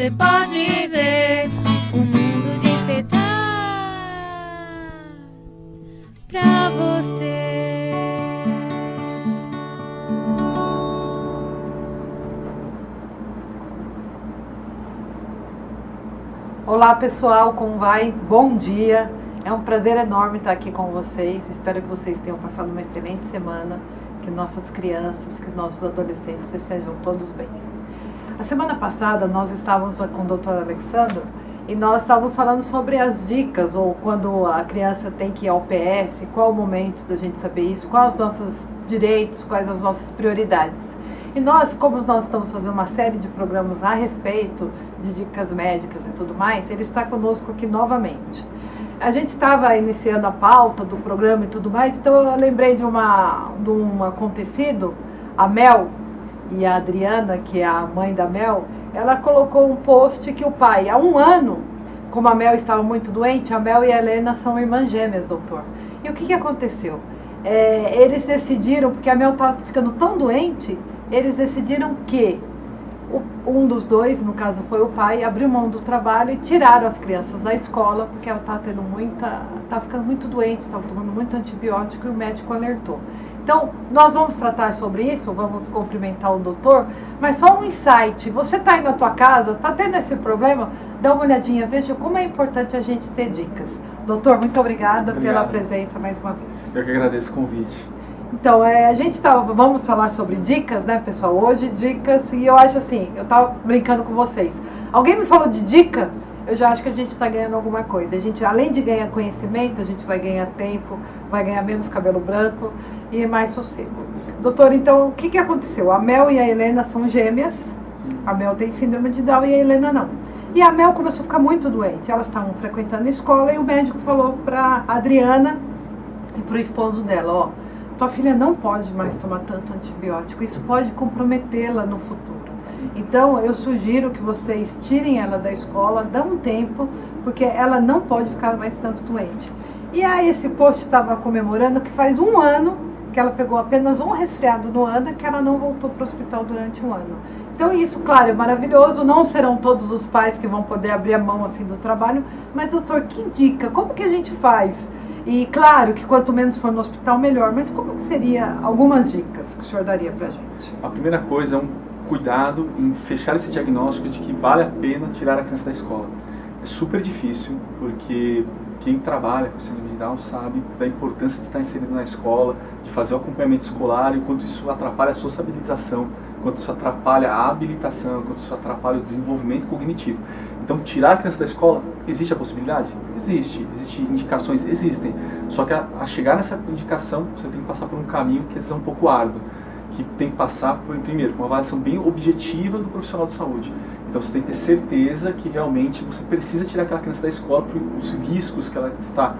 você pode ver um mundo despertar pra você. Olá pessoal, como vai? Bom dia! É um prazer enorme estar aqui com vocês. Espero que vocês tenham passado uma excelente semana, que nossas crianças, que nossos adolescentes estejam todos bem. A semana passada nós estávamos com o Dr. Alexandro e nós estávamos falando sobre as dicas, ou quando a criança tem que ir ao PS, qual o momento da gente saber isso, quais os nossos direitos, quais as nossas prioridades. E nós, como nós estamos fazendo uma série de programas a respeito de dicas médicas e tudo mais, ele está conosco aqui novamente. A gente estava iniciando a pauta do programa e tudo mais, então eu lembrei de um acontecido. A Mel e a Adriana, que é a mãe da Mel, ela colocou um post que o pai, há um ano, como a Mel estava muito doente, a Mel e a Helena são irmãs gêmeas, doutor. E o que aconteceu? Eles decidiram, porque a Mel estava ficando tão doente, eles decidiram que um dos dois, no caso foi o pai, abriu mão do trabalho e tiraram as crianças da escola, porque ela estava ficando muito doente, estava tomando muito antibiótico e o médico alertou. Então, nós vamos tratar sobre isso, vamos cumprimentar o doutor, mas só um insight. Você está aí na tua casa, está tendo esse problema? Dá uma olhadinha, veja como é importante a gente ter dicas. Doutor, muito obrigada pela presença mais uma vez. Eu que agradeço o convite. Então, vamos falar sobre dicas, né, pessoal? Hoje, dicas, e eu acho assim, eu estava brincando com vocês. Alguém me falou de dica, eu já acho que a gente está ganhando alguma coisa. A gente, além de ganhar conhecimento, a gente vai ganhar tempo, vai ganhar menos cabelo branco e mais sossego. Doutor, então, o que aconteceu? A Mel e a Helena são gêmeas, a Mel tem síndrome de Down e a Helena não. E a Mel começou a ficar muito doente, elas estavam frequentando a escola e o médico falou para a Adriana e para o esposo dela, ó, tua filha não pode mais tomar tanto antibiótico, isso pode comprometê-la no futuro. Então, eu sugiro que vocês tirem ela da escola, dão um tempo, porque ela não pode ficar mais tanto doente. E aí, esse post estava comemorando que faz um ano que ela pegou apenas um resfriado no ano, que ela não voltou para o hospital durante um ano. Então, isso, claro, é maravilhoso, não serão todos os pais que vão poder abrir a mão assim do trabalho, mas, doutor, que dica? Como que a gente faz? E claro que quanto menos for no hospital, melhor. Mas como que seria algumas dicas que o senhor daria pra gente? A primeira coisa é um cuidado em fechar esse diagnóstico de que vale a pena tirar a criança da escola. É super difícil, porque quem trabalha com síndrome de Down sabe da importância de estar inserido na escola, de fazer o acompanhamento escolar, e quanto isso atrapalha a sociabilização, quanto isso atrapalha a habilitação, quanto isso atrapalha o desenvolvimento cognitivo. Então, tirar a criança da escola, existe a possibilidade? Existe. Existem indicações? Existem. Só que a chegar nessa indicação, você tem que passar por um caminho que às vezes é um pouco árduo, que tem que passar por, primeiro, uma avaliação bem objetiva do profissional de saúde. Então, você tem que ter certeza que realmente você precisa tirar aquela criança da escola, porque os riscos que ela está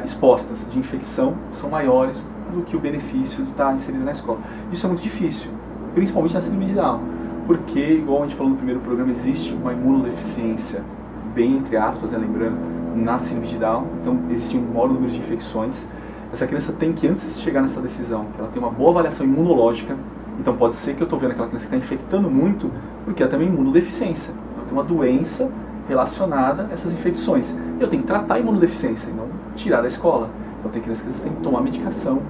exposta de infecção são maiores do que o benefício de estar inserida na escola. Isso é muito difícil, principalmente na síndrome de Down. Porque, igual a gente falou no primeiro programa, existe uma imunodeficiência, bem entre aspas, lembrando, na síndrome de Down. Então, existe um maior número de infecções. Essa criança tem que, antes de chegar nessa decisão, que ela tenha uma boa avaliação imunológica. Então, pode ser que eu estou vendo aquela criança que está infectando muito, porque ela tem uma imunodeficiência. Ela tem uma doença relacionada a essas infecções. E eu tenho que tratar a imunodeficiência e não tirar da escola. Então, tem crianças que têm que tomar medicação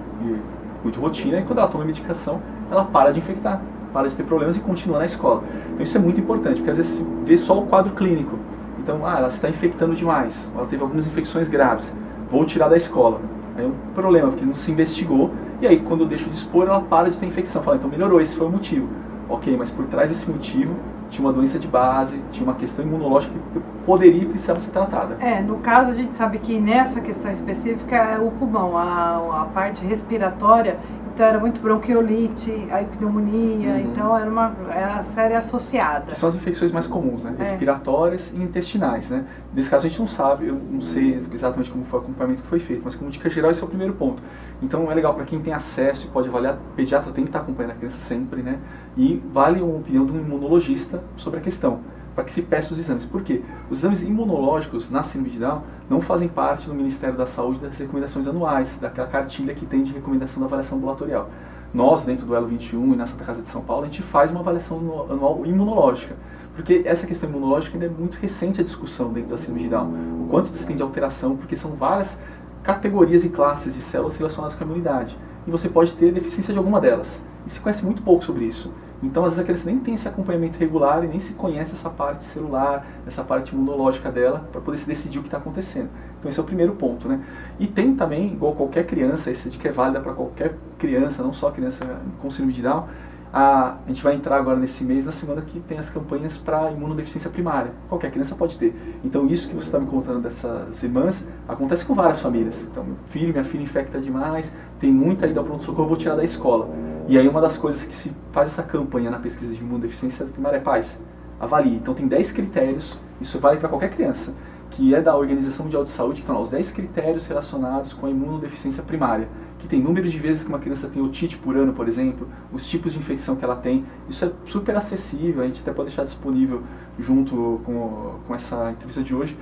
de rotina, e quando ela toma medicação, ela para de infectar, para de ter problemas e continua na escola. Então isso é muito importante, porque às vezes se vê só o quadro clínico. Então, ela está infectando demais, ela teve algumas infecções graves, vou tirar da escola. Aí é um problema, porque não se investigou, e aí quando eu deixo de expor, ela para de ter infecção. Fala, então melhorou, esse foi o motivo. Ok, mas por trás desse motivo, tinha uma doença de base, tinha uma questão imunológica que poderia e precisava ser tratada. No caso, a gente sabe que nessa questão específica é o pulmão, a parte respiratória. Então era muito bronquiolite, a pneumonia, então era série associada. Que são as infecções mais comuns, né? Respiratórias e intestinais, né? Nesse caso a gente não sabe, eu não sei exatamente como foi o acompanhamento que foi feito, mas como dica geral esse é o primeiro ponto. Então é legal para quem tem acesso e pode avaliar, o pediatra tem que estar acompanhando a criança sempre, né? E vale uma opinião de um imunologista sobre a questão, para que se peça os exames. Por quê? Os exames imunológicos na síndrome de Down não fazem parte do Ministério da Saúde das recomendações anuais, daquela cartilha que tem de recomendação da avaliação ambulatorial. Nós, dentro do Elo 21 e na Santa Casa de São Paulo, a gente faz uma avaliação anual imunológica, Porque essa questão imunológica ainda é muito recente a discussão dentro da síndrome de Down. O quanto você tem de alteração, porque são várias categorias e classes de células relacionadas com a imunidade. E você pode ter deficiência de alguma delas. E se conhece muito pouco sobre isso. Então, às vezes, a criança nem tem esse acompanhamento regular e nem se conhece essa parte celular, essa parte imunológica dela, para poder se decidir o que está acontecendo. Então, esse é o primeiro ponto, né? E tem também, igual qualquer criança, essa dica é válida para qualquer criança, não só criança com síndrome de Down. A gente vai entrar agora nesse mês, na semana que tem as campanhas para imunodeficiência primária. Qualquer criança pode ter. Então, isso que você está me contando dessas irmãs, acontece com várias famílias. Então, meu filho, minha filha infecta demais, tem muita ida ao pronto-socorro, vou tirar da escola. E aí, uma das coisas que se faz essa campanha na pesquisa de imunodeficiência primária é pais, avalie. Então, tem 10 critérios, isso vale para qualquer criança, que é da Organização Mundial de Saúde, que estão lá os 10 critérios relacionados com a imunodeficiência primária, que tem número de vezes que uma criança tem otite por ano, por exemplo, os tipos de infecção que ela tem. Isso é super acessível, a gente até pode deixar disponível junto com essa entrevista de hoje,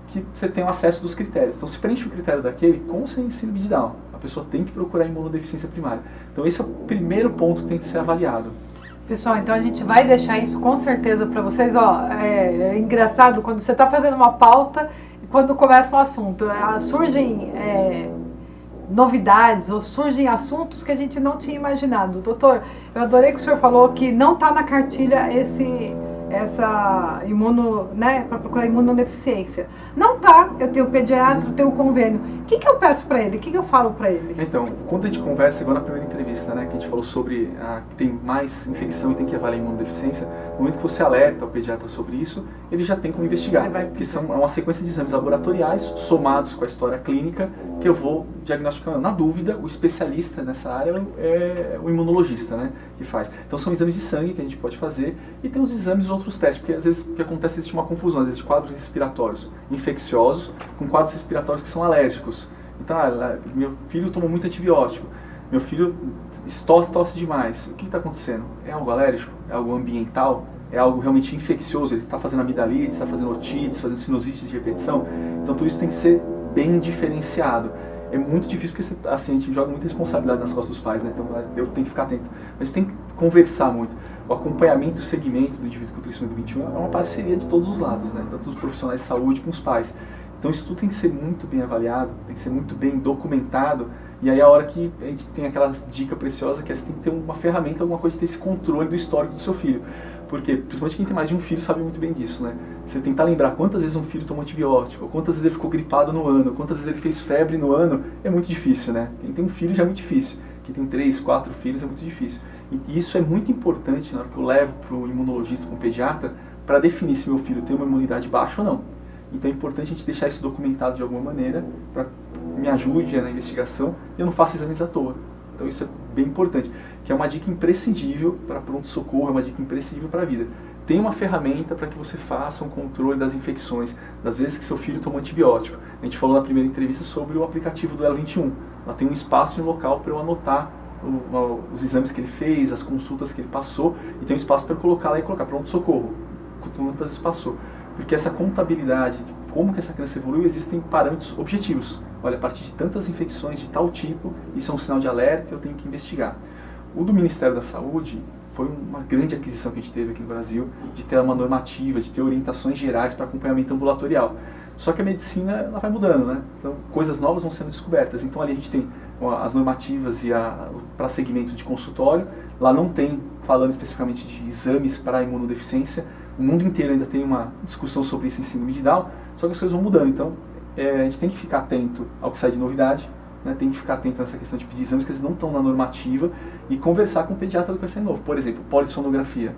que você tem o acesso dos critérios. Então, se preenche o critério daquele, com ou sem síndrome de Down, a pessoa tem que procurar imunodeficiência primária. Então, esse é o primeiro ponto que tem que ser avaliado. Pessoal, então a gente vai deixar isso com certeza para vocês. Ó, é engraçado quando você está fazendo uma pauta e quando começa um assunto, surgem novidades ou surgem assuntos que a gente não tinha imaginado. Doutor, eu adorei que o senhor falou que não está na cartilha essa para procurar imunodeficiência. Não tá, eu tenho pediatra, eu tenho convênio. O que eu peço para ele? O que eu falo para ele? Então, quando a gente conversa, igual na primeira entrevista, né, que a gente falou sobre que tem mais infecção e tem que avaliar a imunodeficiência, no momento que você alerta o pediatra sobre isso, ele já tem como investigar, porque é uma sequência de exames laboratoriais somados com a história clínica que eu vou diagnosticando. Na dúvida, o especialista nessa área é o imunologista, né, que faz. Então, são exames de sangue que a gente pode fazer e tem os exames outros testes, porque às vezes o que acontece existe uma confusão, às vezes de quadros respiratórios infecciosos com quadros respiratórios que são alérgicos. Então, meu filho tomou muito antibiótico, meu filho tosse demais. O que está acontecendo? É algo alérgico? É algo ambiental? É algo realmente infeccioso? Ele está fazendo amidalite, está fazendo otites, fazendo sinusite de repetição? Então, tudo isso tem que ser bem diferenciado. É muito difícil porque assim, a gente joga muita responsabilidade nas costas dos pais, né? Então eu tenho que ficar atento. Mas tem que conversar muito. O acompanhamento e o segmento do indivíduo com trissomia 21 é uma parceria de todos os lados, né? Tanto dos profissionais de saúde com os pais. Então isso tudo tem que ser muito bem avaliado, tem que ser muito bem documentado. E aí a hora que a gente tem aquela dica preciosa que é você tem que ter uma ferramenta, alguma coisa de ter esse controle do histórico do seu filho. Porque, principalmente quem tem mais de um filho sabe muito bem disso, né? Você tentar lembrar quantas vezes um filho tomou antibiótico, quantas vezes ele ficou gripado no ano, quantas vezes ele fez febre no ano, é muito difícil, né? Quem tem um filho já é muito difícil. Quem tem 3, 4 filhos é muito difícil. E isso é muito importante na hora que eu levo para o imunologista, para o pediatra, para definir se meu filho tem uma imunidade baixa ou não. Então é importante a gente deixar isso documentado de alguma maneira, para me ajude na investigação e eu não faço exames à toa. Então isso é bem importante, que é uma dica imprescindível para pronto-socorro, é uma dica imprescindível para a vida. Tem uma ferramenta para que você faça um controle das infecções, das vezes que seu filho toma antibiótico. A gente falou na primeira entrevista sobre o aplicativo do Elo 21. Lá tem um espaço e um local para eu anotar os exames que ele fez, as consultas que ele passou, e tem um espaço para eu colocar lá e colocar pronto-socorro, quantas vezes passou. Porque essa contabilidade de como que essa criança evoluiu, existem parâmetros objetivos. Olha, a partir de tantas infecções de tal tipo, isso é um sinal de alerta, eu tenho que investigar. O do Ministério da Saúde foi uma grande aquisição que a gente teve aqui no Brasil, de ter uma normativa, de ter orientações gerais para acompanhamento ambulatorial. Só que a medicina ela vai mudando, né? Então, coisas novas vão sendo descobertas. Então, ali a gente tem as normativas para segmento de consultório. Lá não tem, falando especificamente de exames para imunodeficiência. O mundo inteiro ainda tem uma discussão sobre isso em síndrome de Down, só que as coisas vão mudando. Então, a gente tem que ficar atento ao que sai de novidade, né? Tem que ficar atento nessa questão de pedir exames que eles não estão na normativa e conversar com o pediatra do que vai sair novo. Por exemplo, polissonografia.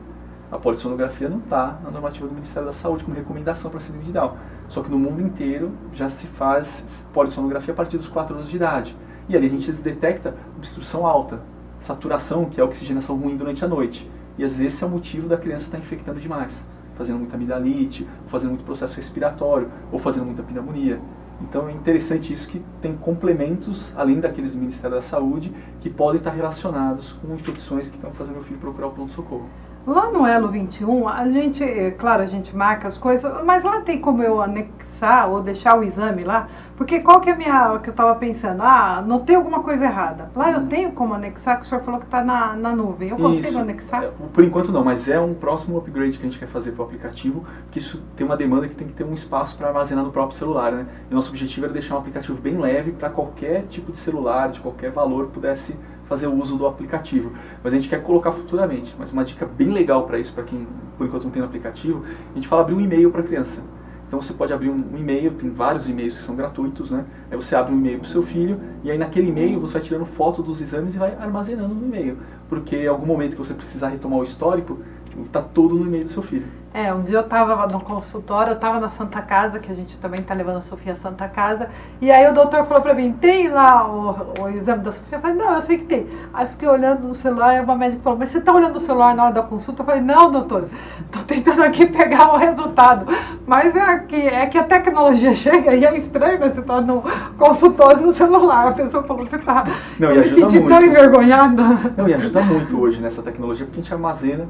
A polissonografia não está na normativa do Ministério da Saúde como recomendação para síndrome de Down. Só que no mundo inteiro já se faz polissonografia a partir dos 4 anos de idade. E ali a gente detecta obstrução alta, saturação, que é oxigenação ruim durante a noite. E às vezes esse é o motivo da criança estar infectando demais, fazendo muita amidalite, fazendo muito processo respiratório, ou fazendo muita pneumonia. Então é interessante isso que tem complementos, além daqueles do Ministério da Saúde, que podem estar relacionados com infecções que estão fazendo o filho procurar o pronto-socorro. Lá no Elo 21, a gente, claro, a gente marca as coisas, mas lá tem como eu anexar ou deixar o exame lá? Porque qual que é o que eu estava pensando? Notei alguma coisa errada. Lá eu tenho como anexar, que o senhor falou que está na nuvem. Eu consigo Isso. anexar? Por enquanto não, mas é um próximo upgrade que a gente quer fazer para o aplicativo, porque isso tem uma demanda que tem que ter um espaço para armazenar no próprio celular, né? E o nosso objetivo era deixar um aplicativo bem leve para qualquer tipo de celular, de qualquer valor, pudesse fazer o uso do aplicativo. Mas a gente quer colocar futuramente. Mas uma dica bem legal para isso, para quem por enquanto não tem no aplicativo, a gente fala abrir um e-mail para a criança. Então você pode abrir um e-mail, tem vários e-mails que são gratuitos, né? Aí você abre um e-mail para o seu filho e aí naquele e-mail você vai tirando foto dos exames e vai armazenando no e-mail. Porque em algum momento que você precisar retomar o histórico, está todo no e-mail do seu filho. Um dia eu estava no consultório, eu estava na Santa Casa, que a gente também está levando a Sofia à Santa Casa, e aí o doutor falou para mim, tem lá o exame da Sofia? Eu falei, não, eu sei que tem. Aí eu fiquei olhando no celular e uma médica falou, mas você está olhando no celular na hora da consulta? Eu falei, não, doutor, estou tentando aqui pegar o resultado. Mas é que a tecnologia chega e é estranho, né? Você está no consultório no celular, a pessoa falou, você está me sentindo tão envergonhada. Não, e ajuda muito hoje nessa tecnologia, porque a gente armazena,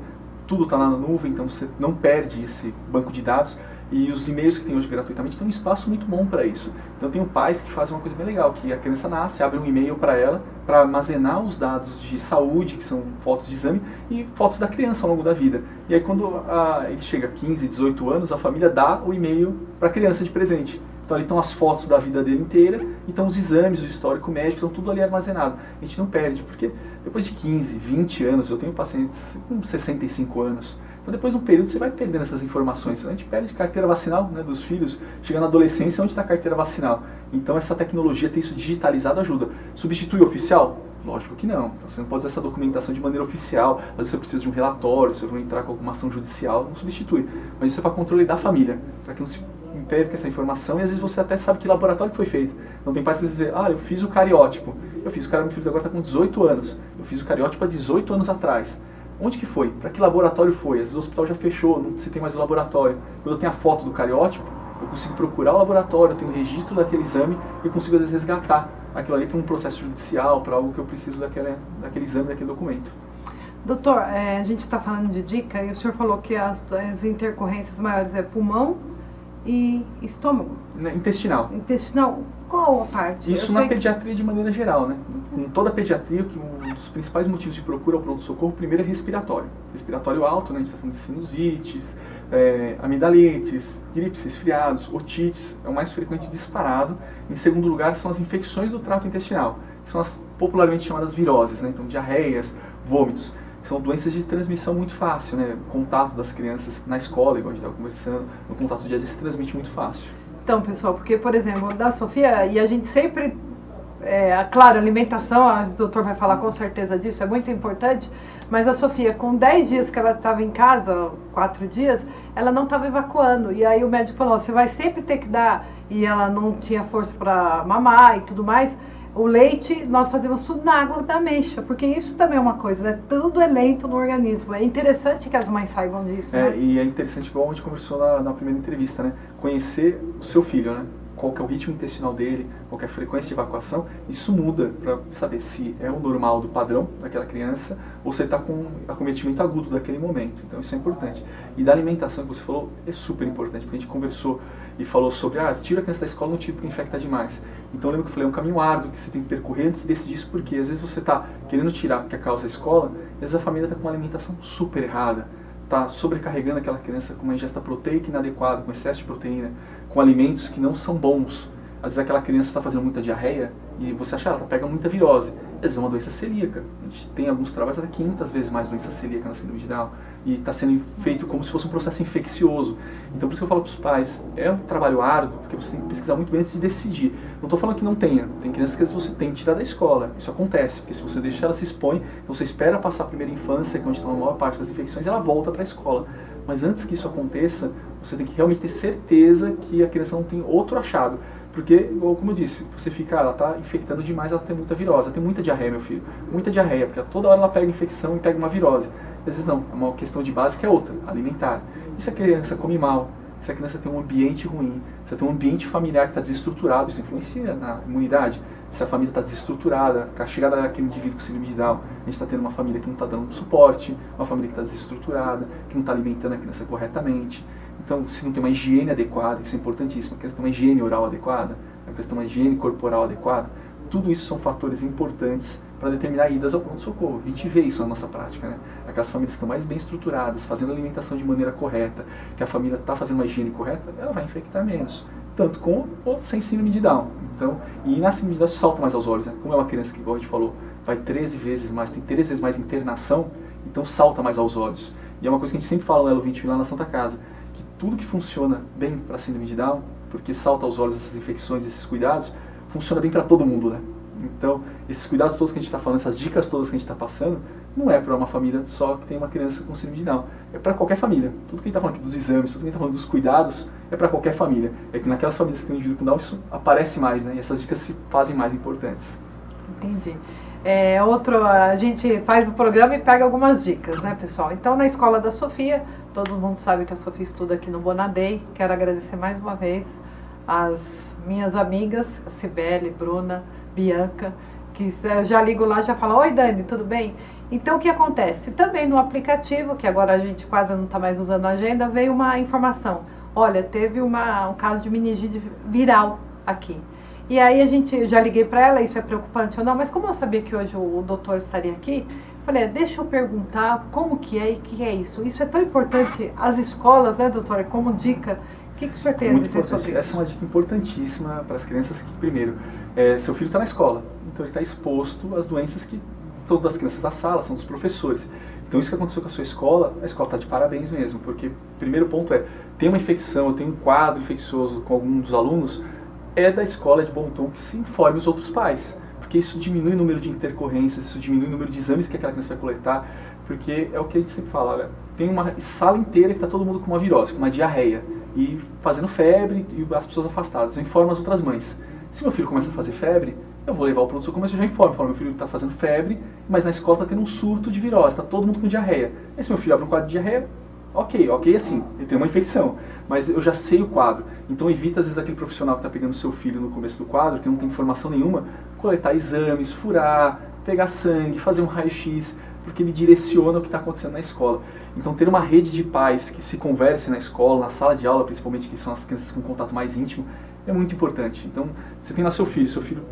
tudo está lá na nuvem, então você não perde esse banco de dados. E os e-mails que tem hoje gratuitamente têm um espaço muito bom para isso. Então tem pais que fazem uma coisa bem legal, que a criança nasce, abre um e-mail para ela, para armazenar os dados de saúde, que são fotos de exame, e fotos da criança ao longo da vida. E aí quando ele chega a 15, 18 anos, a família dá o e-mail para a criança de presente. Então ali estão as fotos da vida dele inteira, então os exames, o histórico médico, estão tudo ali armazenado. A gente não perde, porque depois de 15, 20 anos, eu tenho pacientes com 65 anos, então depois de um período você vai perdendo essas informações. A gente perde carteira vacinal, né, dos filhos, chega na adolescência, onde está a carteira vacinal? Então essa tecnologia, ter isso digitalizado ajuda. Substitui o oficial? Lógico que não. Então, você não pode usar essa documentação de maneira oficial, às vezes você precisa de um relatório, você vai entrar com alguma ação judicial, não substitui. Mas isso é para controle da família, para que não se perca essa informação, e às vezes você até sabe que laboratório que foi feito. Não tem pais que dizem, eu fiz o cariótipo. Eu fiz o cariótipo, meu filho agora está com 18 anos. Eu fiz o cariótipo há 18 anos atrás. Onde que foi? Para que laboratório foi? Às vezes o hospital já fechou, não se tem mais o laboratório. Quando eu tenho a foto do cariótipo, eu consigo procurar o laboratório, eu tenho um registro daquele exame e consigo às vezes resgatar aquilo ali para um processo judicial, para algo que eu preciso daquele exame, daquele documento. Doutor, a gente está falando de dica e o senhor falou que as intercorrências maiores é pulmão e estômago. Intestinal. Intestinal, qual a parte? Isso na pediatria de maneira geral, né? Em toda a pediatria, que um dos principais motivos de procura ao pronto-socorro, primeiro é respiratório. Respiratório alto, né? A gente está falando de sinusites, amidalites, gripes, resfriados, otites, é o mais frequente disparado. Em segundo lugar são as infecções do trato intestinal, que são as popularmente chamadas viroses, né? Então diarreias, vômitos. São doenças de transmissão muito fácil, né? O contato das crianças na escola, igual a gente estava conversando, no contato dia a dia se transmite muito fácil. Então, pessoal, porque, por exemplo, da Sofia, e a gente sempre, claro, alimentação, o doutor vai falar com certeza disso, é muito importante, mas a Sofia, com 10 dias que ela estava em casa, 4 dias, ela não estava evacuando. E aí o médico falou, você vai sempre ter que dar, e ela não tinha força para mamar e tudo mais. O leite, nós fazemos tudo na água da ameixa, porque isso também é uma coisa, né? Tudo é lento no organismo. É interessante que as mães saibam disso, né? E é interessante, igual a gente conversou na primeira entrevista, né? Conhecer o seu filho, né? Qual que é o ritmo intestinal dele, qual que é a frequência de evacuação, isso muda para saber se é o normal do padrão daquela criança ou se ele está com acometimento agudo daquele momento. Então isso é importante. E da alimentação que você falou é super importante, porque a gente conversou e falou sobre, tira a criança da escola, não tira porque infecta demais. Então lembra que eu falei, é um caminho árduo que você tem que percorrer antes de decidir isso, porque às vezes você está querendo tirar porque a causa é a escola, às vezes a família está com uma alimentação super errada, está sobrecarregando aquela criança com uma ingesta proteica inadequada, com excesso de proteína, com alimentos que não são bons. Às vezes aquela criança está fazendo muita diarreia e você acha, ela pega muita virose. Às vezes é uma doença celíaca. A gente tem alguns trabalhos até 500 vezes mais doença celíaca na síndrome de Down. E está sendo feito como se fosse um processo infeccioso. Então por isso que eu falo para os pais, é um trabalho árduo, porque você tem que pesquisar muito bem antes de decidir. Não estou falando que não tenha. Tem crianças que às vezes você tem que tirar da escola. Isso acontece, porque se você deixar ela se expõe, então você espera passar a primeira infância, que é onde está a maior parte das infecções, ela volta para a escola. Mas antes que isso aconteça, você tem que realmente ter certeza que a criança não tem outro achado. Porque, como eu disse, você fica, ela está infectando demais, ela tem muita virose, ela tem muita diarreia, meu filho. Muita diarreia, porque toda hora ela pega infecção e pega uma virose. Às vezes não, é uma questão de base que é outra, alimentar. E se a criança come mal, se a criança tem um ambiente ruim, se ela tem um ambiente familiar que está desestruturado, isso influencia na imunidade. se a família está desestruturada, com a chegada daquele indivíduo com síndrome de Down, a gente está tendo uma família que não está dando suporte, uma família que está desestruturada, que não está alimentando a criança corretamente. Então, se não tem uma higiene adequada, isso é importantíssimo, a criança tem uma higiene oral adequada, a criança tem uma higiene corporal adequada, tudo isso são fatores importantes para determinar idas ao pronto-socorro. A gente vê isso na nossa prática, né? Aquelas famílias que estão mais bem estruturadas, fazendo a alimentação de maneira correta, que a família está fazendo uma higiene correta, ela vai infectar menos, tanto com ou sem síndrome de Down. Então, e na síndrome de Down salta mais aos olhos, né? Como é uma criança que, igual a gente falou, vai 13 vezes mais, tem 13 vezes mais internação, então salta mais aos olhos. E é uma coisa que a gente sempre fala no Elo 21 lá na Santa Casa, que tudo que funciona bem para a síndrome de Down, porque salta aos olhos essas infecções, esses cuidados, funciona bem para todo mundo, né? Então, esses cuidados todos que a gente está falando, essas dicas todas que a gente está passando, não é para uma família só que tem uma criança com síndrome de Down. É para qualquer família. Tudo que a gente está falando aqui dos exames, tudo que a gente está falando dos cuidados, é para qualquer família. É que naquelas famílias que têm um indivíduo com Down, isso aparece mais, né? E essas dicas se fazem mais importantes. Entendi. A gente faz o programa e pega algumas dicas, né, pessoal? Então, na escola da Sofia, todo mundo sabe que a Sofia estuda aqui no Bonadei. Quero agradecer mais uma vez as minhas amigas, a Cibele, Bruna, Bianca, que eu já ligo lá, já falo, oi Dani, tudo bem? Então o que acontece? Também no aplicativo, que agora a gente quase não está mais usando a agenda, veio uma informação. Olha, teve um caso de meningite viral aqui. E aí eu já liguei para ela, isso é preocupante ou não, mas como eu sabia que hoje o doutor estaria aqui, falei, deixa eu perguntar como que é e o que é isso. Isso é tão importante, as escolas, né, doutora, como dica. O que o senhor tem a dizer sobre isso? Essa é uma dica importantíssima para as crianças que, primeiro, seu filho está na escola, então ele está exposto às doenças que todas as crianças da sala são dos professores. Então isso que aconteceu com a escola está de parabéns mesmo, porque o primeiro ponto tem uma infecção, tem um quadro infeccioso com algum dos alunos, é da escola, de bom tom que se informe os outros pais, porque isso diminui o número de intercorrências, isso diminui o número de exames que aquela criança vai coletar, porque é o que a gente sempre fala, olha, tem uma sala inteira que está todo mundo com uma virose, com uma diarreia, e fazendo febre e as pessoas afastadas. Eu informo as outras mães. Se meu filho começa a fazer febre, eu vou levar o pronto-socorro, mas eu já informo. Falo, meu filho está fazendo febre, mas na escola está tendo um surto de virose, está todo mundo com diarreia. E se meu filho abre um quadro de diarreia, ok assim, ele tem uma infecção, mas eu já sei o quadro. Então evita às vezes aquele profissional que está pegando seu filho no começo do quadro, que não tem informação nenhuma, coletar exames, furar, pegar sangue, fazer um raio-x, porque ele direciona o que está acontecendo na escola. Então ter uma rede de pais que se conversem na escola, na sala de aula, principalmente, que são as crianças com contato mais íntimo, é muito importante. Então, você tem lá seu filho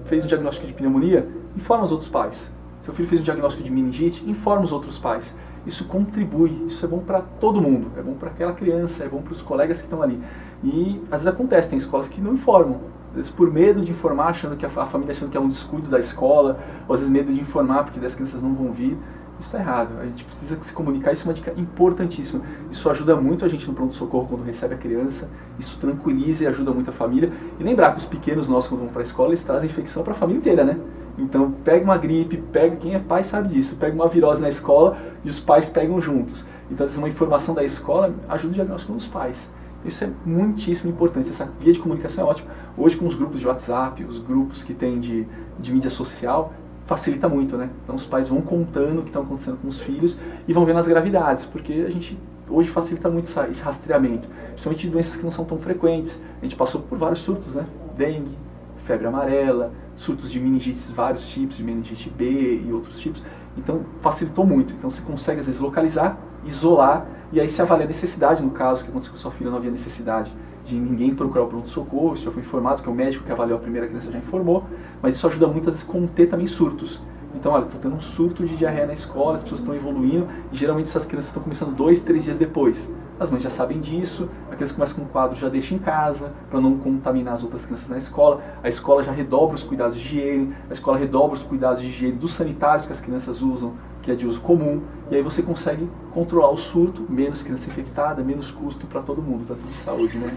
fez um diagnóstico de pneumonia, informa os outros pais. Seu filho fez um diagnóstico de meningite, informa os outros pais. Isso contribui, isso é bom para todo mundo, é bom para aquela criança, é bom para os colegas que estão ali. E às vezes acontece, tem escolas que não informam, às vezes por medo de informar, achando que a família achando que é um descuido da escola, ou às vezes medo de informar porque as crianças não vão vir. Isso está errado, a gente precisa se comunicar, isso é uma dica importantíssima. Isso ajuda muito a gente no pronto-socorro quando recebe a criança, isso tranquiliza e ajuda muito a família. E lembrar que os pequenos nossos, quando vão para a escola, eles trazem infecção para a família inteira, né? Então pega uma gripe, quem é pai sabe disso, pega uma virose na escola e os pais pegam juntos. Então às vezes uma informação da escola ajuda o diagnóstico dos pais. Isso é muitíssimo importante, essa via de comunicação é ótima. Hoje com os grupos de WhatsApp, os grupos que tem de mídia social, facilita muito, né? Então os pais vão contando o que está acontecendo com os filhos e vão vendo as gravidades, porque a gente hoje facilita muito esse rastreamento, principalmente de doenças que não são tão frequentes. A gente passou por vários surtos, né? Dengue, febre amarela, surtos de meningites, vários tipos, de meningite B e outros tipos. Então facilitou muito. Então você consegue às vezes localizar, isolar e aí se avalia a necessidade, no caso que aconteceu com sua filha, não havia necessidade de ninguém procurar o pronto-socorro, isso já foi informado, que o médico que avaliou a primeira criança já informou, mas isso ajuda muito a conter também surtos. Então, olha, estou tendo um surto de diarreia na escola, as pessoas estão evoluindo, e geralmente essas crianças estão começando 2, 3 dias depois. As mães já sabem disso, a criança começa com um quadro, já deixa em casa, para não contaminar as outras crianças na escola, a escola já redobra os cuidados de higiene, a escola redobra os cuidados de higiene dos sanitários que as crianças usam, que é de uso comum, e aí você consegue controlar o surto, menos criança infectada, menos custo para todo mundo, tanto de saúde, né?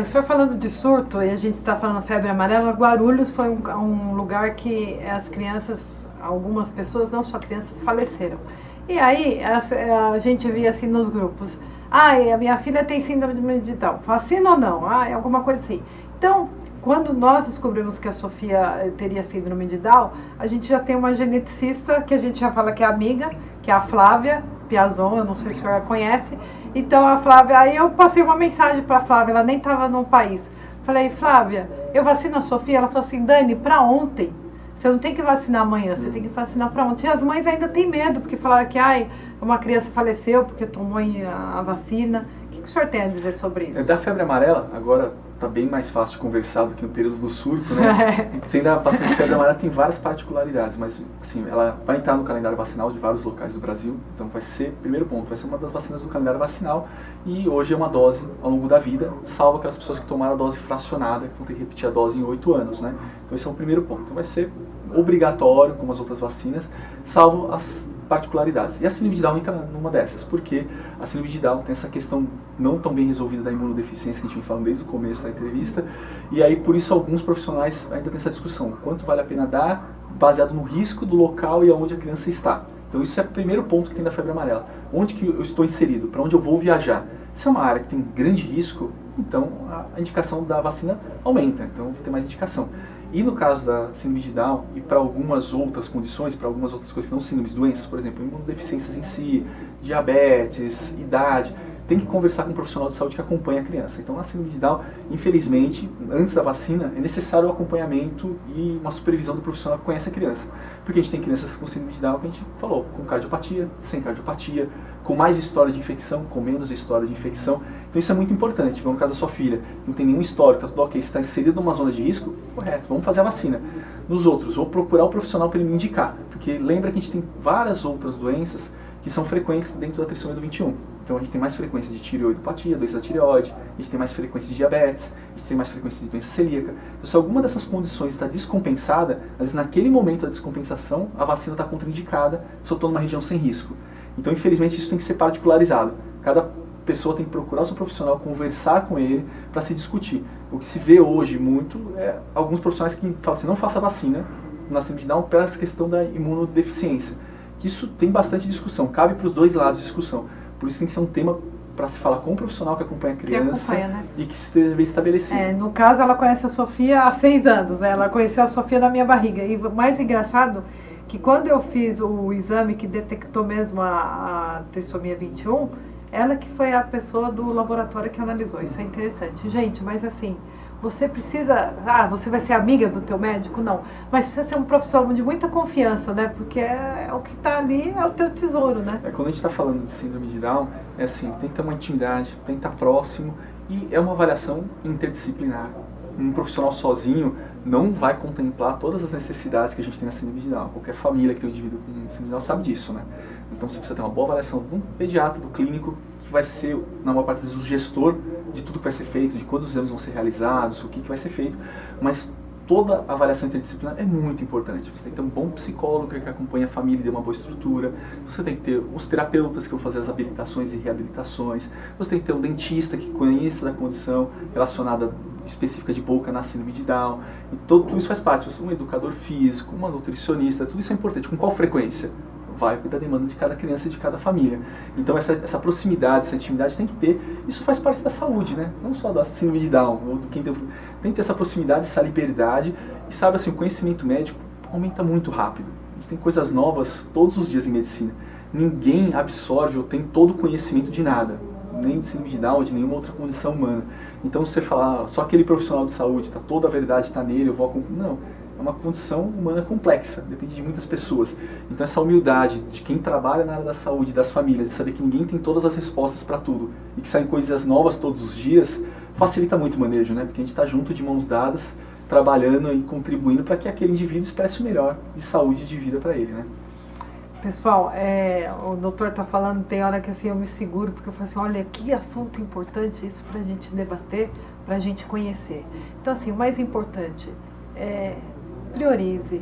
O senhor falando de surto, e a gente está falando febre amarela, Guarulhos foi um lugar que as crianças, algumas pessoas, não só crianças, faleceram. E aí a gente via assim nos grupos, a minha filha tem síndrome de Down, vacina ou não? Alguma coisa assim. Então, quando nós descobrimos que a Sofia teria síndrome de Down, a gente já tem uma geneticista, que a gente já fala que é amiga, que é a Flávia Piazon, eu não sei se a senhora conhece. Então a Flávia, aí eu passei uma mensagem para a Flávia, ela nem estava no país. Falei, Flávia, eu vacino a Sofia? Ela falou assim, Dani, para ontem. Você não tem que vacinar amanhã, você tem que vacinar para ontem. E as mães ainda têm medo, porque falaram que uma criança faleceu porque tomou a vacina. O que o senhor tem a dizer sobre isso? Da febre amarela, agora está bem mais fácil de conversar do que no período do surto, né? Tem da vacina de febre amarela, tem várias particularidades, mas assim, ela vai entrar no calendário vacinal de vários locais do Brasil, então vai ser, primeiro ponto, vai ser uma das vacinas do calendário vacinal e hoje é uma dose ao longo da vida, salvo aquelas pessoas que tomaram a dose fracionada, que vão ter que repetir a dose em 8 anos, né? Então esse é o primeiro ponto. Então vai ser obrigatório, como as outras vacinas, salvo as particularidades. E a síndrome de Down entra numa dessas, porque a síndrome de Down tem essa questão não tão bem resolvida da imunodeficiência que a gente vem falando desde o começo da entrevista, e aí por isso alguns profissionais ainda têm essa discussão, quanto vale a pena dar, baseado no risco do local e aonde a criança está. Então isso é o primeiro ponto que tem da febre amarela. Onde que eu estou inserido? Para onde eu vou viajar? Se é uma área que tem grande risco, então a indicação da vacina aumenta, então vai ter mais indicação. E no caso da síndrome de Down, e para algumas outras condições, para algumas outras coisas que não síndromes, doenças, por exemplo, imunodeficiências em si, diabetes, idade, tem que conversar com um profissional de saúde que acompanha a criança. Então, na síndrome de Down, infelizmente, antes da vacina, é necessário o acompanhamento e uma supervisão do profissional que conhece a criança. Porque a gente tem crianças com síndrome de Down, que a gente falou, com cardiopatia, sem cardiopatia, com mais história de infecção, com menos história de infecção. Então isso é muito importante. No caso da sua filha, não tem nenhum histórico, está tudo ok, você está inserido numa zona de risco, correto, vamos fazer a vacina. Nos outros, vou procurar o profissional para ele me indicar. Porque lembra que a gente tem várias outras doenças que são frequentes dentro da trissomia do 21. Então a gente tem mais frequência de tireoidopatia, doença da tireoide, a gente tem mais frequência de diabetes, a gente tem mais frequência de doença celíaca. Então se alguma dessas condições está descompensada, às vezes naquele momento da descompensação, a vacina está contraindicada se eu estou numa região sem risco. Então infelizmente isso tem que ser particularizado. Cada pessoa tem que procurar o seu profissional, conversar com ele para se discutir. O que se vê hoje muito é alguns profissionais que falam assim, não faça vacina na síndrome de Down pela questão da imunodeficiência. Que isso tem bastante discussão, cabe para os dois lados de discussão. Por isso tem que ser um tema para se falar com um profissional que acompanha a criança e que seja bem estabelecido. No caso, ela conhece a Sofia há 6 anos, né? Ela conheceu a Sofia na minha barriga. E o mais engraçado que quando eu fiz o exame que detectou mesmo a trissomia 21, ela que foi a pessoa do laboratório que analisou. Isso é interessante. Gente, mas assim, você precisa... você vai ser amiga do teu médico? Não. Mas precisa ser um profissional de muita confiança, né? Porque é o que está ali, é o teu tesouro, né? Quando a gente está falando de síndrome de Down, é assim, tem que ter uma intimidade, tem que estar próximo e é uma avaliação interdisciplinar. Um profissional sozinho não vai contemplar todas as necessidades que a gente tem na síndrome de Down. Qualquer família que tem um indivíduo com síndrome de Down sabe disso, né? Então você precisa ter uma boa avaliação do pediatra, do clínico, que vai ser, na maior parte das vezes, o gestor de tudo que vai ser feito, de quantos exames vão ser realizados, o que vai ser feito, mas toda a avaliação interdisciplinar é muito importante. Você tem que ter um bom psicólogo que acompanhe a família e dê uma boa estrutura, você tem que ter os terapeutas que vão fazer as habilitações e reabilitações, você tem que ter um dentista que conheça da condição relacionada específica de boca na síndrome de Down, e tudo isso faz parte. Um educador físico, uma nutricionista, tudo isso é importante. Com qual frequência? Vai da demanda de cada criança e de cada família. Então essa proximidade, essa intimidade tem que ter. Isso faz parte da saúde, né? Não só da síndrome de Down, ou do quem tem que ter essa proximidade, essa liberdade. E sabe assim, o conhecimento médico aumenta muito rápido. A gente tem coisas novas todos os dias em medicina. Ninguém absorve ou tem todo o conhecimento de nada, nem de síndrome de Down ou de nenhuma outra condição humana. Então você falar, só aquele profissional de saúde, toda a verdade está nele, eu vou... Não. É uma condição humana complexa, depende de muitas pessoas. Então essa humildade de quem trabalha na área da saúde, das famílias, de saber que ninguém tem todas as respostas para tudo e que saem coisas novas todos os dias, facilita muito o manejo, né? Porque a gente está junto de mãos dadas, trabalhando e contribuindo para que aquele indivíduo expresse o melhor de saúde e de vida para ele, né? Pessoal, o doutor está falando, tem hora que assim eu me seguro, porque eu falo assim, olha, que assunto importante isso para a gente debater, para a gente conhecer. Então assim, o mais importante é... priorize,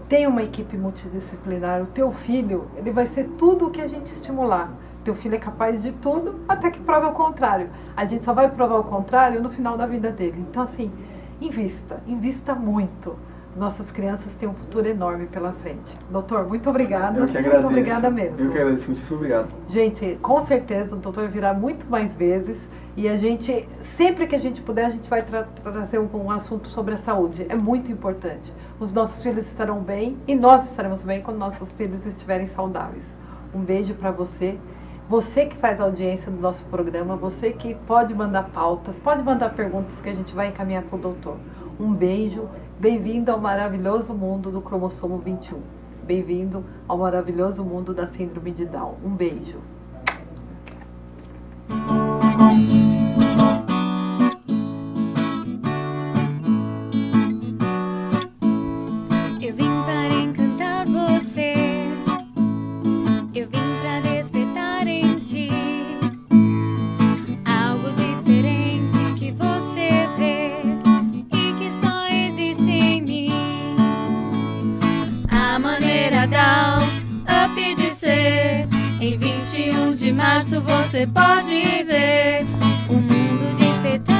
tenha uma equipe multidisciplinar. O teu filho, ele vai ser tudo o que a gente estimular. Teu filho é capaz de tudo, até que prove o contrário. A gente só vai provar o contrário no final da vida dele. Então assim, invista muito. Nossas crianças têm um futuro enorme pela frente. Doutor, muito obrigada. Eu que agradeço. Muito obrigada mesmo. Eu que agradeço, muito obrigado. Gente, com certeza o doutor virá muito mais vezes e a gente, sempre que a gente puder, a gente vai trazer um assunto sobre a saúde. É muito importante. Os nossos filhos estarão bem e nós estaremos bem quando nossos filhos estiverem saudáveis. Um beijo para você. Você que faz a audiência do nosso programa, você que pode mandar pautas, pode mandar perguntas que a gente vai encaminhar para o doutor. Um beijo, bem-vindo ao maravilhoso mundo do cromossomo 21. Bem-vindo ao maravilhoso mundo da síndrome de Down. Um beijo. Eu vim para encantar você, eu vim para despertar em ti algo diferente que você vê e que só existe em mim. A maneira Down Up de ser. Em 21 de março você pode ver o mundo despertar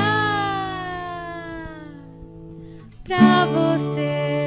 pra você.